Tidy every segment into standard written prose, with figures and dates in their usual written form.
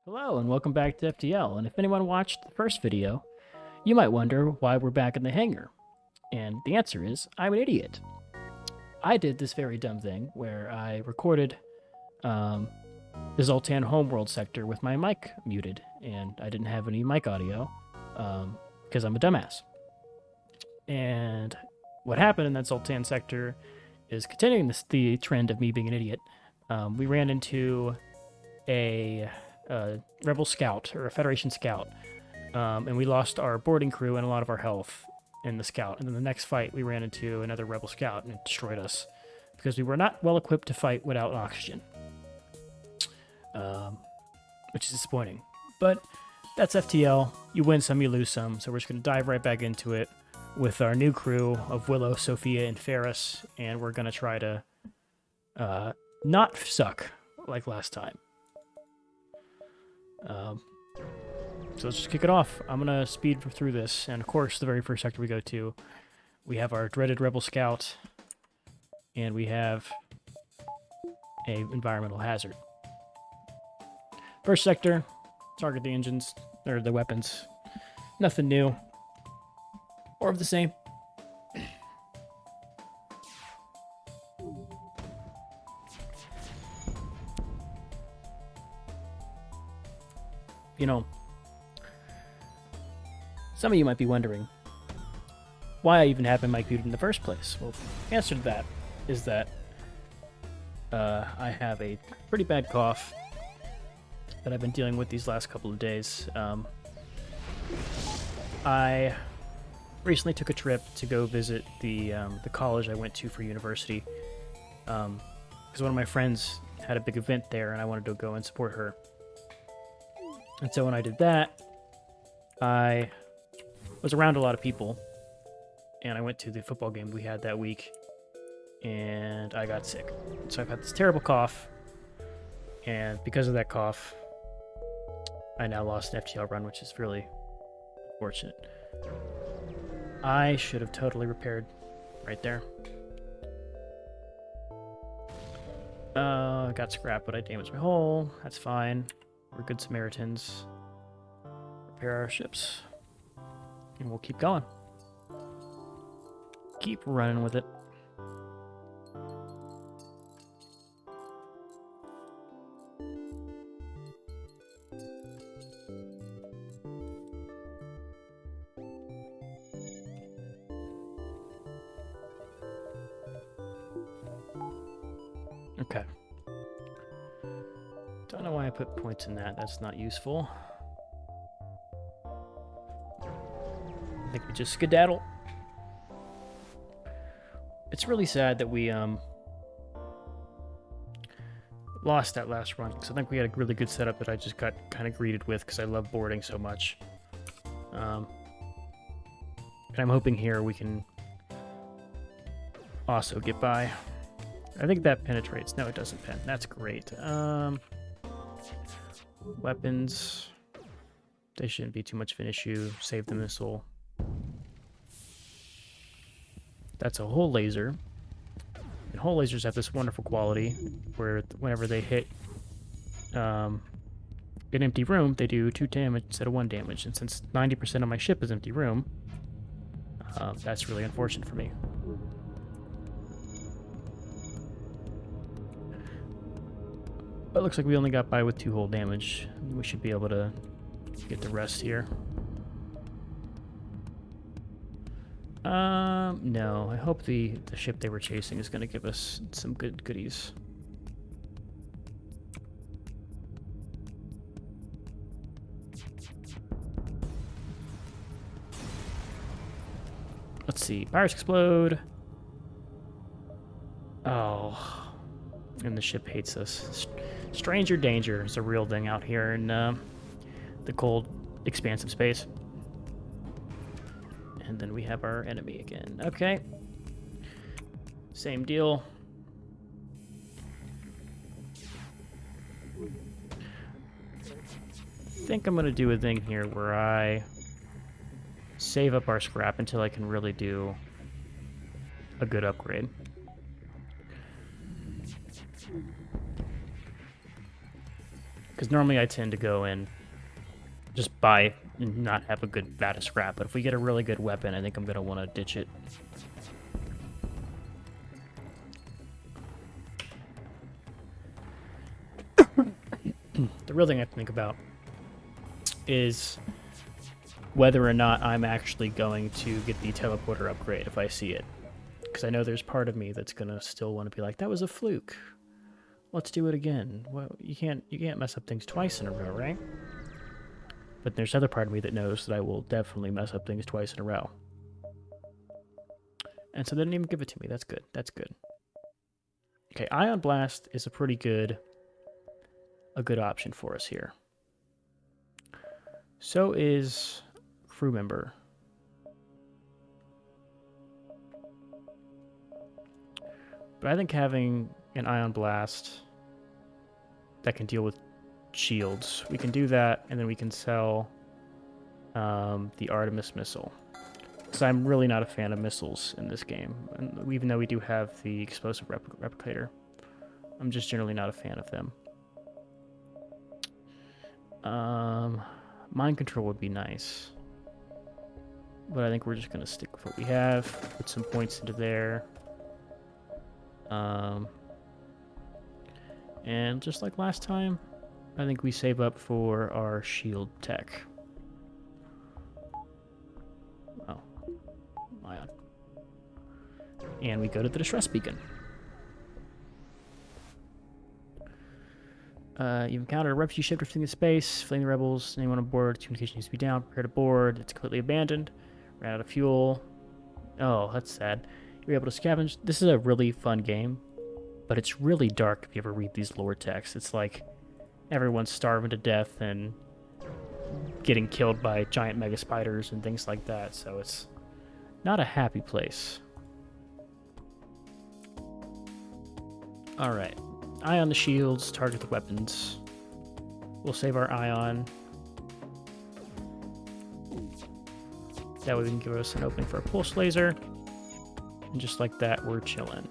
Hello and welcome back to FTL, and if anyone watched the first video, you might wonder why we're back in the hangar. And the answer is, I'm an idiot. I did this very dumb thing where I recorded the Zoltan homeworld sector with my mic muted, and I didn't have any mic audio because I'm a dumbass. And what happened in that Zoltan sector is continuing the trend of me being an idiot. We ran into a rebel scout or a Federation scout, and we lost our boarding crew and a lot of our health in the scout. And then the next fight, we ran into another rebel scout and it destroyed us because we were not well equipped to fight without oxygen, which is disappointing. But that's FTL. You win some, you lose some. So we're just going to dive right back into it with our new crew of Willow, Sophia, and Ferris, and we're going to try to not suck like last time. So let's just kick it off. I'm going to speed through this, and of course, the very first sector we go to, we have our dreaded Rebel Scout, and we have a environmental hazard. First sector, target the engines, or the weapons. Nothing new, or of the same. You know, some of you might be wondering why I even have my mic muted in the first place. Well, the answer to that is that I have a pretty bad cough that I've been dealing with these last couple of days. I recently took a trip to go visit the college I went to for university because one of my friends had a big event there and I wanted to go and support her. And so when I did that, I was around a lot of people, and I went to the football game we had that week, and I got sick. So I've had this terrible cough, and because of that cough, I now lost an FTL run, which is really unfortunate. I should have totally repaired right there. I got scrap, but I damaged my hull. That's fine. We're good Samaritans. Repair our ships. And we'll keep going. Keep running with it. Okay. Don't know why I put points in that. That's not useful. I think we just skedaddle. It's really sad that we lost that last run, because I think we had a really good setup that I just got kind of greeted with because I love boarding so much. And I'm hoping here we can also get by. I think that penetrates. No, it doesn't pen. That's great. Weapons. They shouldn't be too much of an issue. Save the missile. That's a hull laser. And hull lasers have this wonderful quality where whenever they hit an empty room, they do 2 damage instead of 1 damage. And since 90% of my ship is empty room, that's really unfortunate for me. But it looks like we only got by with 2 hull damage. We should be able to get the rest here. No. I hope the ship they were chasing is going to give us some good goodies. Let's see. Pirates explode. Oh. And the ship hates us. Stranger danger is a real thing out here in the cold, expansive space. And then we have our enemy again. Okay. Same deal. I think I'm going to do a thing here where I save up our scrap until I can really do a good upgrade. Because normally I tend to go and just buy and not have a good vat of scrap. But if we get a really good weapon, I think I'm going to want to ditch it. The real thing I have to think about is whether or not I'm actually going to get the teleporter upgrade if I see it. Because I know there's part of me that's going to still want to be like, that was a fluke. Let's do it again. Well, you can't mess up things twice in a row, right? But there's other part of me that knows that I will definitely mess up things twice in a row. And so they didn't even give it to me. That's good. That's good. Okay, Ion Blast is a good option for us here. So is crew member. But I think having an Ion Blast that can deal with shields, we can do that, and then we can sell the Artemis missile. Because I'm really not a fan of missiles in this game, and even though we do have the explosive replicator, I'm just generally not a fan of them. Mind control would be nice, but I think we're just gonna stick with what we have. Put some points into there. And just like last time, I think we save up for our shield tech. Oh, Ion. And we go to the distress beacon. You've encountered a refugee ship drifting in space, fleeing the rebels. Anyone on board, communication needs to be down. Prepare to board. It's completely abandoned. Ran out of fuel. Oh, that's sad. You're able to scavenge. This is a really fun game, but it's really dark if you ever read these lore texts. It's like everyone's starving to death and getting killed by giant mega spiders and things like that, so it's not a happy place. Alright. Eye on the shields, target the weapons. We'll save our ion. That way we can give us an opening for a pulse laser. And just like that, we're chilling.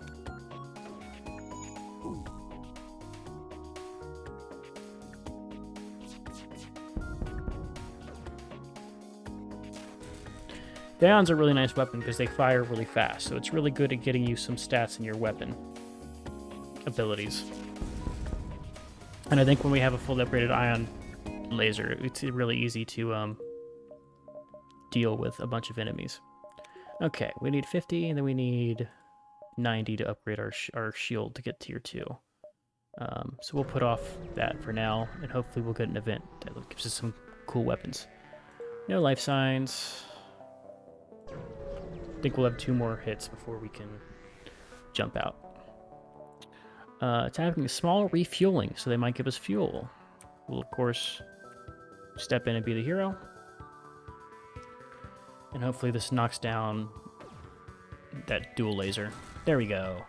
The ions are a really nice weapon because they fire really fast, so it's really good at getting you some stats in your weapon abilities. And I think when we have a fully upgraded ion laser, it's really easy to deal with a bunch of enemies. Okay, we need 50, and then we need 90 to upgrade our shield to get tier 2. So we'll put off that for now, and hopefully we'll get an event that gives us some cool weapons. No life signs. I think we'll have 2 more hits before we can jump out. It's having a small refueling, so they might give us fuel. We'll, of course, step in and be the hero. And hopefully this knocks down that dual laser. There we go.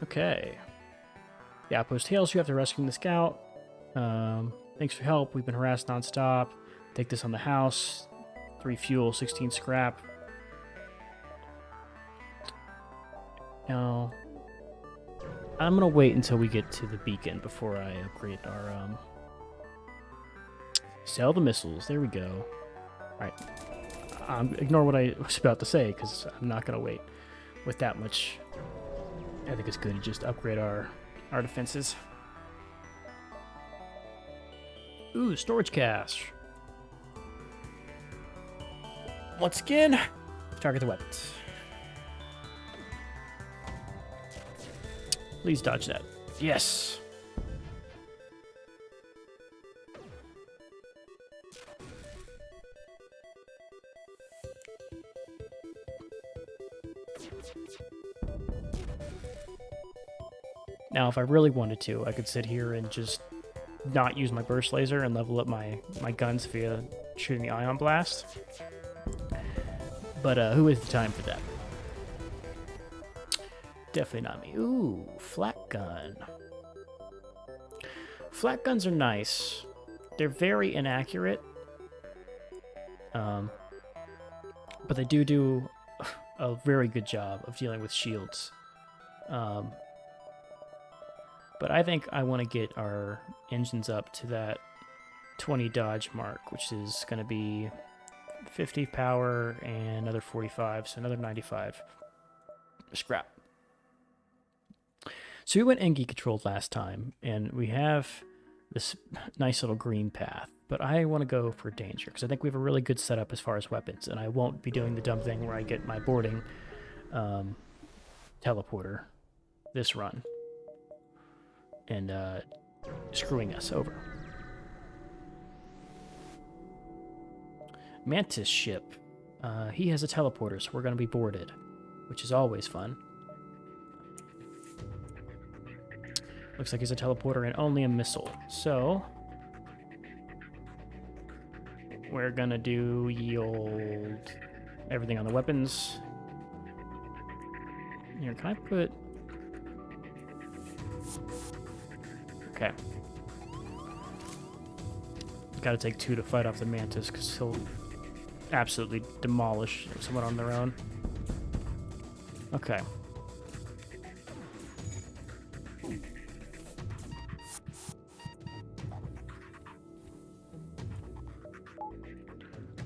Okay. The outpost hails you after rescuing the scout. Thanks for help. We've been harassed nonstop. Take this on the house. 3 fuel, 16 scrap. Now, I'm gonna wait until we get to the beacon before I upgrade our sell the missiles. There we go. All right. Ignore what I was about to say because I'm not gonna wait with that much. I think it's good to just upgrade our defenses. Ooh, storage cache. Once again, target the weapons. Please dodge that. Yes. Now, if I really wanted to, I could sit here and just not use my burst laser and level up my guns via shooting the ion blast. But who has the time for that? Definitely not me. Ooh, flat gun. Flat guns are nice. They're very inaccurate. But they do a very good job of dealing with shields. But I think I want to get our engines up to that 20 dodge mark, which is going to be 50 power and another 45, so another 95 scrap. So we went Engi controlled last time, and we have this nice little green path, but I want to go for danger, because I think we have a really good setup as far as weapons, and I won't be doing the dumb thing where I get my boarding teleporter this run and screwing us over. Mantis ship. He has a teleporter, so we're going to be boarded, which is always fun. Looks like he's a teleporter and only a missile. So we're going to do yield everything on the weapons. Here, can I put... Okay. Gotta take 2 to fight off the Mantis, because he'll absolutely demolish someone on their own. Okay.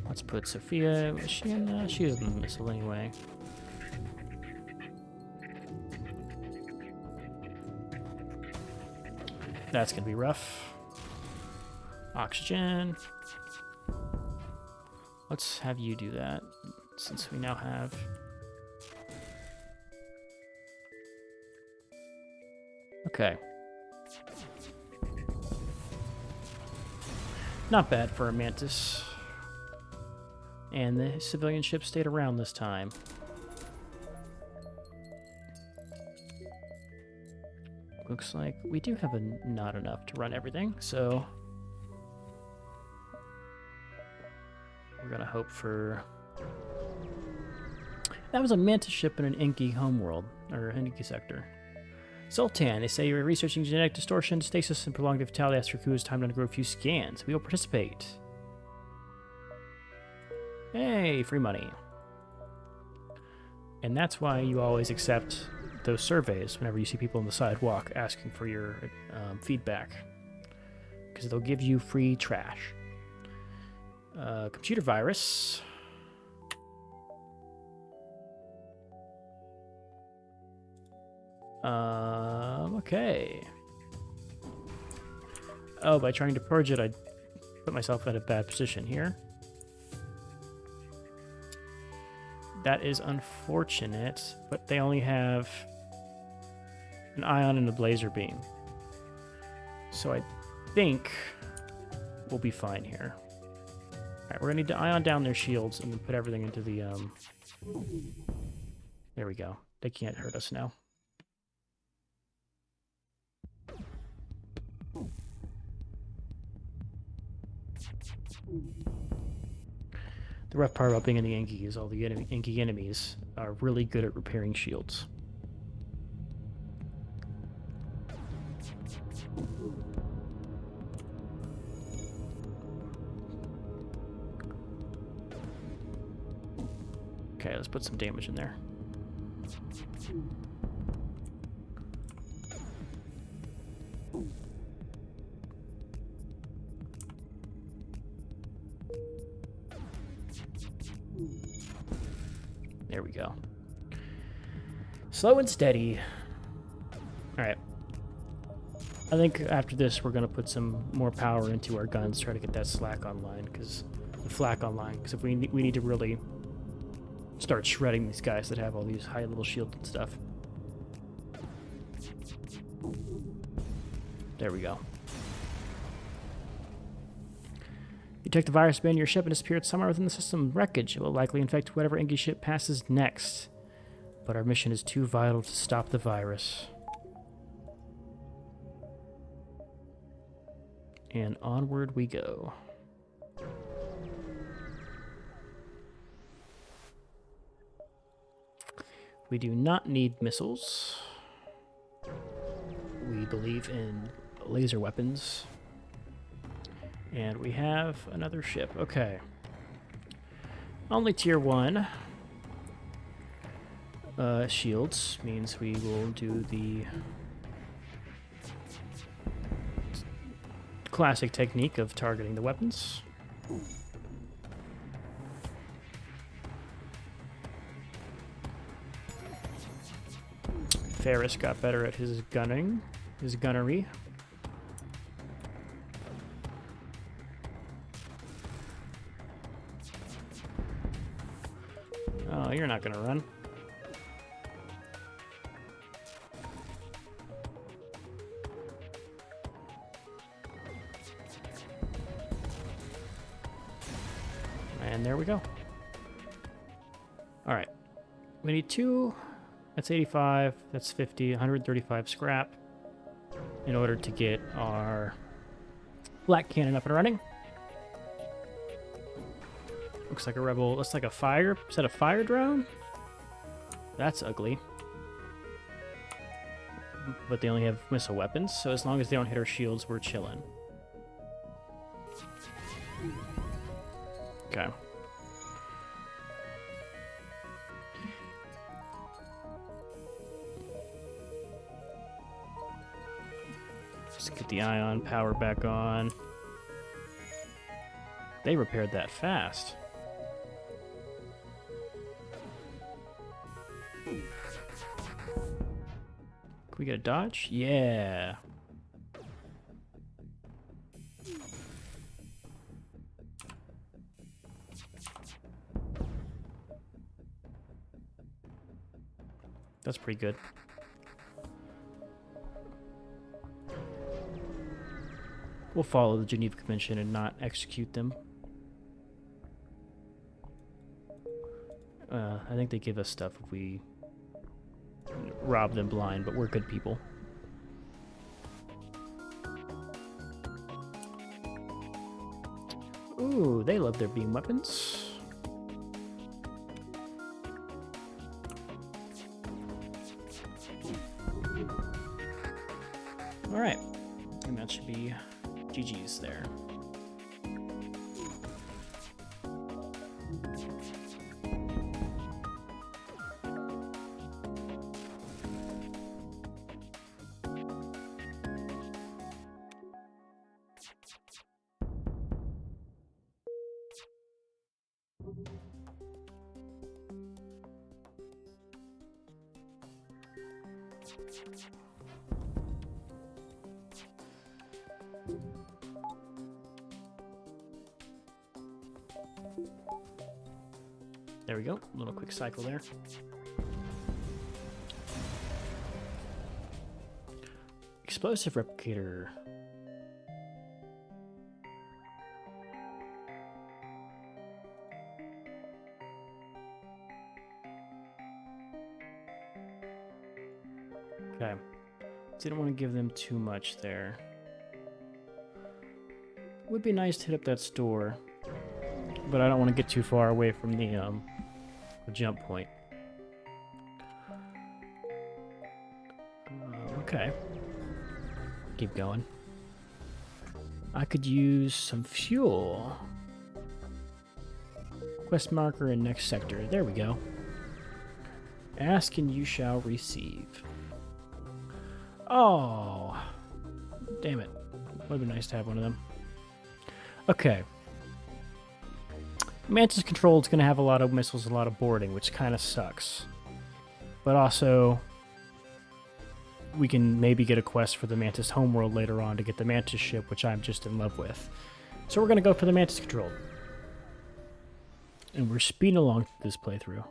Let's put Sophia... Is she in? She isn't a missile anyway. That's gonna be rough. Oxygen. Let's have you do that, since we now have... Okay. Not bad for a Mantis. And the civilian ship stayed around this time. Looks like we do have not enough to run everything, so we're gonna hope for... That was a Mantis ship in an Enki homeworld, or Enki sector. Sultan, they say you're researching genetic distortion, stasis, and prolonged vitality. Ask Riku, it's time to undergo a few scans. We will participate. Hey, free money. And that's why you always accept those surveys whenever you see people on the sidewalk asking for your feedback, because they'll give you free trash. Computer virus. Okay. Oh, by trying to purge it, I put myself in a bad position here. That is unfortunate, but they only have an ion and a laser beam. So I think we'll be fine here. Alright, we're gonna need to ion down their shields and then put everything into the, There we go. They can't hurt us now. The rough part about being in the Enki is all the Enki enemies are really good at repairing shields. Okay, let's put some damage in there. There we go. Slow and steady. Alright. I think after this we're going to put some more power into our guns, try to get that slack online, because if we need to really start shredding these guys that have all these high little shields and stuff. There we go. Detect the virus band your ship and disappeared somewhere within the system wreckage. It will likely infect whatever Enki ship passes next. But our mission is too vital to stop the virus. And onward we go. We do not need missiles. We believe in laser weapons. And we have another ship. Okay. Only tier 1. Shields means we will do the classic technique of targeting the weapons. Ferris got better at his gunnery. Oh, you're not gonna run. And there we go. All right. We need 2. That's 85. That's 50. 135 scrap in order to get our black cannon up and running. Looks like a rebel. Looks like a fire. Is that a fire drone? That's ugly. But they only have missile weapons, so as long as they don't hit our shields, we're chilling. Okay. Let's get the ion power back on. They repaired that fast. Can we get a dodge? Yeah. That's pretty good. We'll follow the Geneva Convention and not execute them. I think they give us stuff if we rob them blind, but we're good people. Ooh, they love their beam weapons. Alright, and that should be GG's there. There we go. A little quick cycle there. Explosive replicator. Okay. Didn't want to give them too much there. Would be nice to hit up that store, but I don't want to get too far away from the jump point. Okay. Keep going. I could use some fuel. Quest marker in next sector. There we go. Ask and you shall receive. Oh. Damn it. Would have been nice to have one of them. Okay. Mantis Control is going to have a lot of missiles, a lot of boarding, which kind of sucks. But also, we can maybe get a quest for the Mantis homeworld later on to get the Mantis ship, which I'm just in love with. So we're going to go for the Mantis Control. And we're speeding along this playthrough.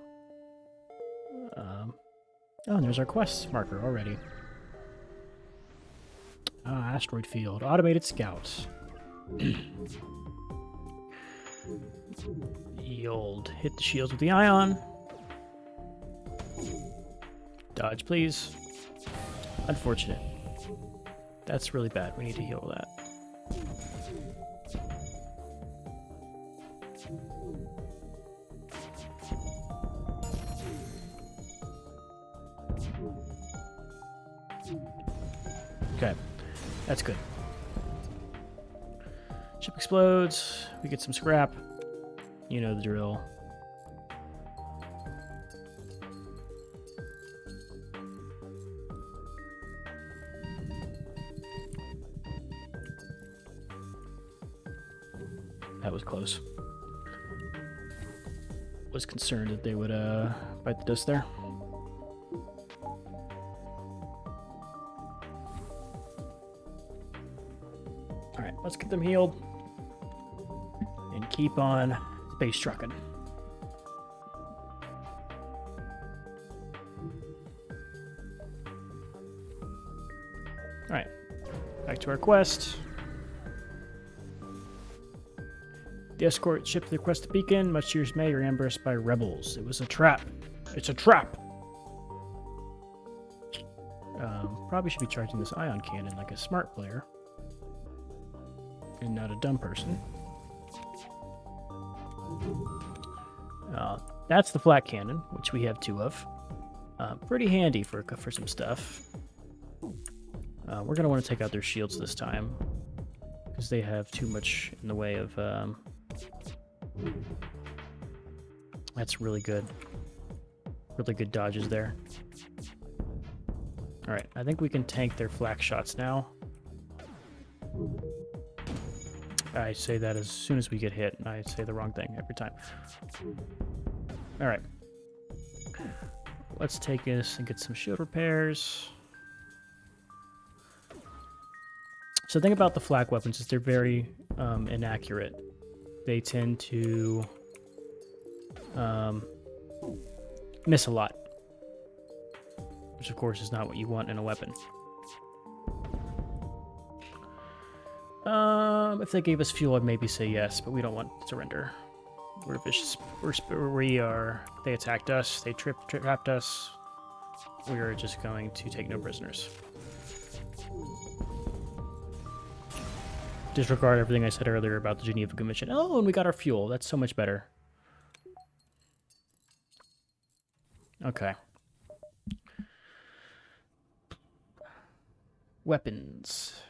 Oh, and there's our quest marker already. Asteroid Field. Automated Scouts. Yold. Hit the shields with the ion. Dodge, please. Unfortunate. That's really bad. We need to heal that. Okay, that's good. Ship explodes. We get some scrap. You know the drill. That was close. Was concerned that they would bite the dust there. Alright, let's get them healed. And keep on space trucking. Alright, back to our quest. The escort ship to the quest beacon, much to your dismay, you're ambushed by rebels. It was a trap. It's a trap! Probably should be charging this ion cannon like a smart player. And not a dumb person. That's the flat cannon, which we have 2 of. Pretty handy for some stuff. We're going to want to take out their shields this time, because they have too much in the way of... That's really good. Really good dodges there. Alright, I think we can tank their flak shots now. I say that as soon as we get hit, and I say the wrong thing every time. Alright. Let's take this and get some shield repairs. So the thing about the flak weapons is they're very inaccurate. They tend to miss a lot, which of course is not what you want in a weapon. If they gave us fuel, I'd maybe say yes, but we don't want to surrender. We're vicious. They attacked us. They trapped us. We are just going to take no prisoners. Disregard everything I said earlier about the Geneva Commission. Oh, and we got our fuel. That's so much better. Okay. Weapons,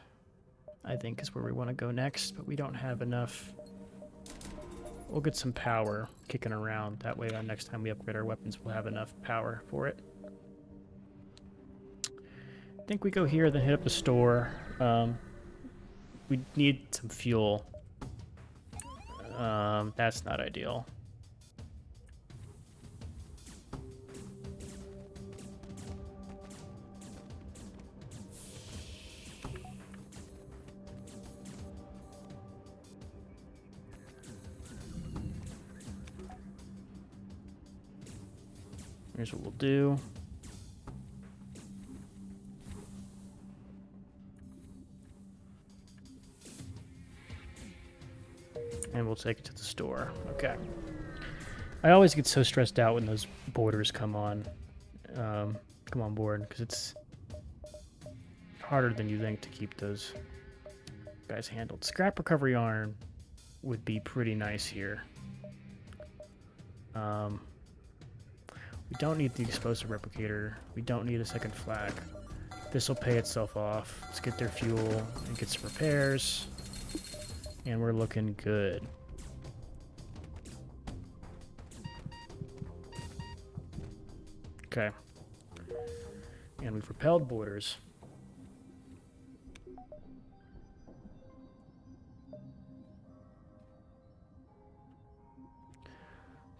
I think, is where we want to go next, but we don't have enough. We'll get some power kicking around. That way, next time we upgrade our weapons, we'll have enough power for it. I think we go here, then hit up the store. We need some fuel. That's not ideal. Here's what we'll do. And we'll take it to the store. Okay. I always get so stressed out when those borders come on board, because it's harder than you think to keep those guys handled. Scrap recovery iron would be pretty nice here. We don't need the explosive replicator. We don't need a second flag. This will pay itself off. Let's get their fuel and get some repairs. And we're looking good. Okay. And we've repelled borders.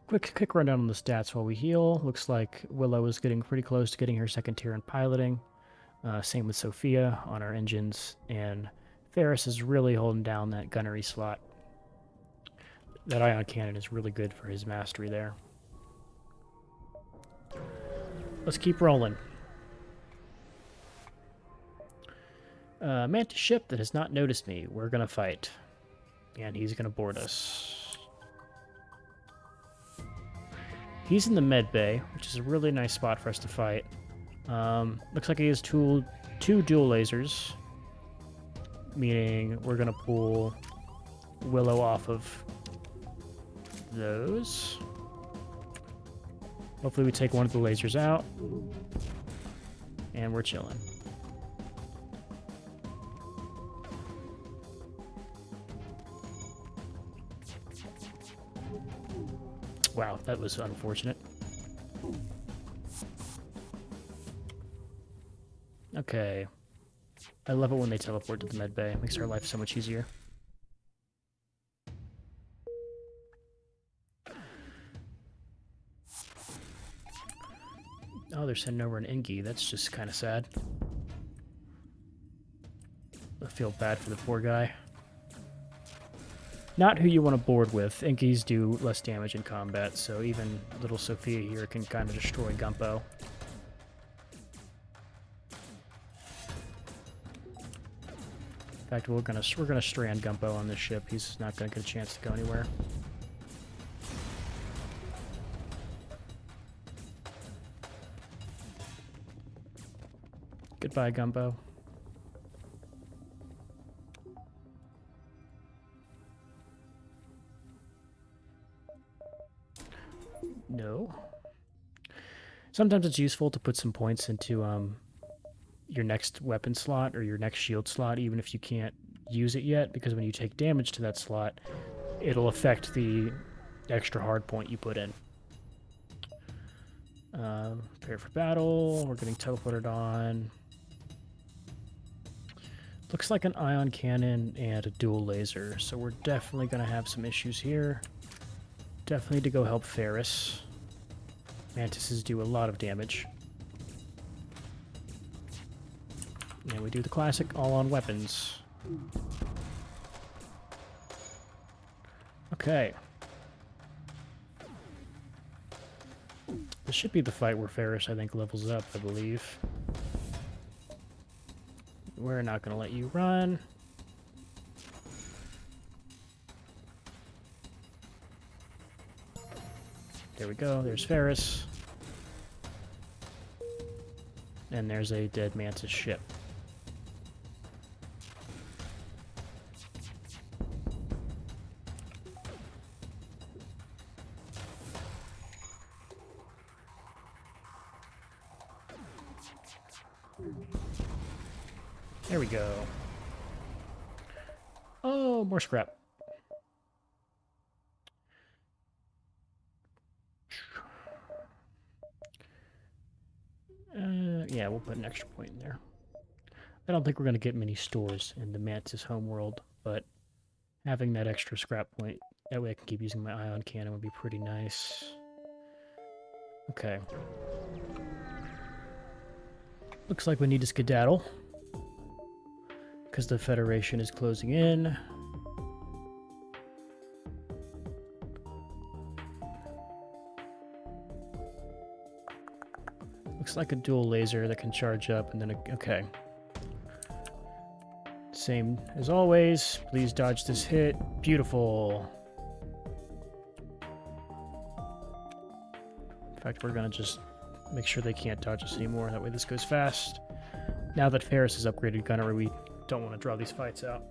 Quick rundown on the stats while we heal. Looks like Willow is getting pretty close to getting her second tier in piloting. Same with Sophia on our engines. And Ferris is really holding down that gunnery slot. That ion cannon is really good for his mastery there. Let's keep rolling. Mantis ship that has not noticed me. We're going to fight. And he's going to board us. He's in the med bay, which is a really nice spot for us to fight. Looks like he has two dual lasers, meaning we're going to pull Willow off of those. Hopefully we take one of the lasers out. And we're chilling. Wow, that was unfortunate. Okay. I love it when they teleport to the med bay. It makes our life so much easier. Oh, they're sending over an Ingi. That's just kind of sad. I feel bad for the poor guy. Not who you want to board with. Ingis do less damage in combat, so even little Sophia here can kind of destroy Gumpo. In fact, we're gonna strand Gumpo on this ship. He's not gonna get a chance to go anywhere. Goodbye, Gumbo. No. Sometimes it's useful to put some points into your next weapon slot or your next shield slot, even if you can't use it yet, because when you take damage to that slot, it'll affect the extra hard point you put in. Prepare for battle. We're getting teleported on. Looks like an ion cannon and a dual laser, so we're definitely going to have some issues here. Definitely need to go help Ferris. Mantises do a lot of damage. And we do the classic all-on weapons. Okay. This should be the fight where Ferris, I think, levels up, I believe. We're not going to let you run. There we go. There's Ferris. And there's a dead Mantis ship. There we go. Oh, more scrap. Yeah, we'll put an extra point in there. I don't think we're going to get many stores in the Mantis homeworld, but having that extra scrap point, that way I can keep using my ion cannon would be pretty nice. Okay. Looks like we need to skedaddle, because the Federation is closing in. Looks like a dual laser that can charge up and then okay. Same as always. Please dodge this hit. Beautiful. In fact, we're gonna just make sure they can't dodge us anymore. That way this goes fast. Now that Ferris has upgraded gunnery, we don't want to draw these fights out.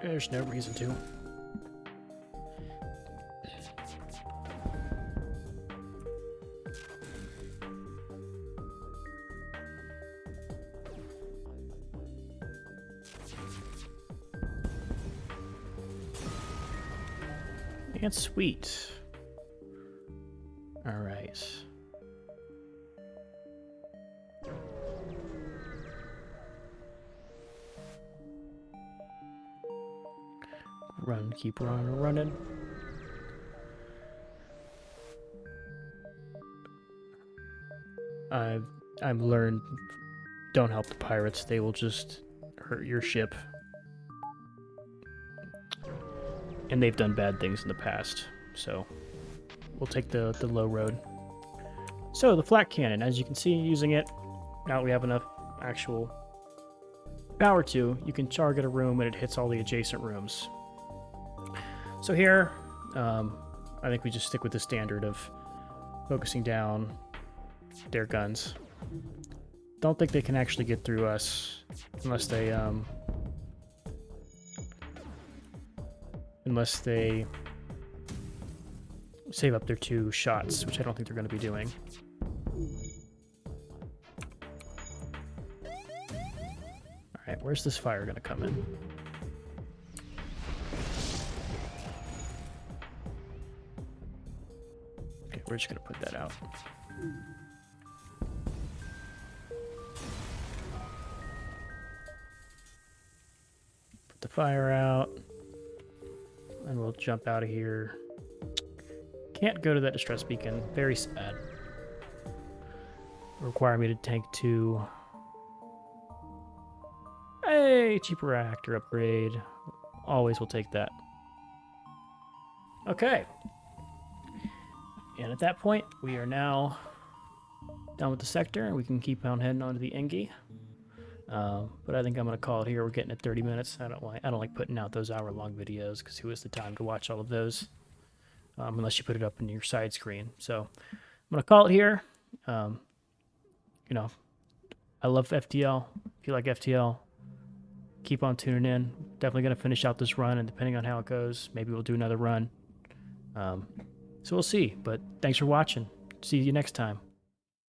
There's no reason to. And sweet. All right. Run, keep running. I've learned, don't help the pirates. They will just hurt your ship. And they've done bad things in the past, so we'll take the low road. So the flak cannon, as you can see, using it, now that we have enough actual power to, you can target a room and it hits all the adjacent rooms. So here, I think we just stick with the standard of focusing down their guns. Don't think they can actually get through us unless they save up their 2 shots, which I don't think they're going to be doing. Alright, where's this fire going to come in? Okay, we're just going to put that out. Put the fire out. And we'll jump out of here. Can't go to that distress beacon. Very sad. Require me to tank 2. Hey, cheaper reactor upgrade. Always will take that. Okay. And at that point, we are now done with the sector, and we can keep on heading on to the Engi. But I think I'm going to call it here. We're getting at 30 minutes. I don't like putting out those hour-long videos because who has the time to watch all of those unless you put it up in your side screen. So I'm going to call it here. You know, I love FTL. If you like FTL, keep on tuning in. Definitely going to finish out this run, and depending on how it goes, maybe we'll do another run. So we'll see. But thanks for watching. See you next time.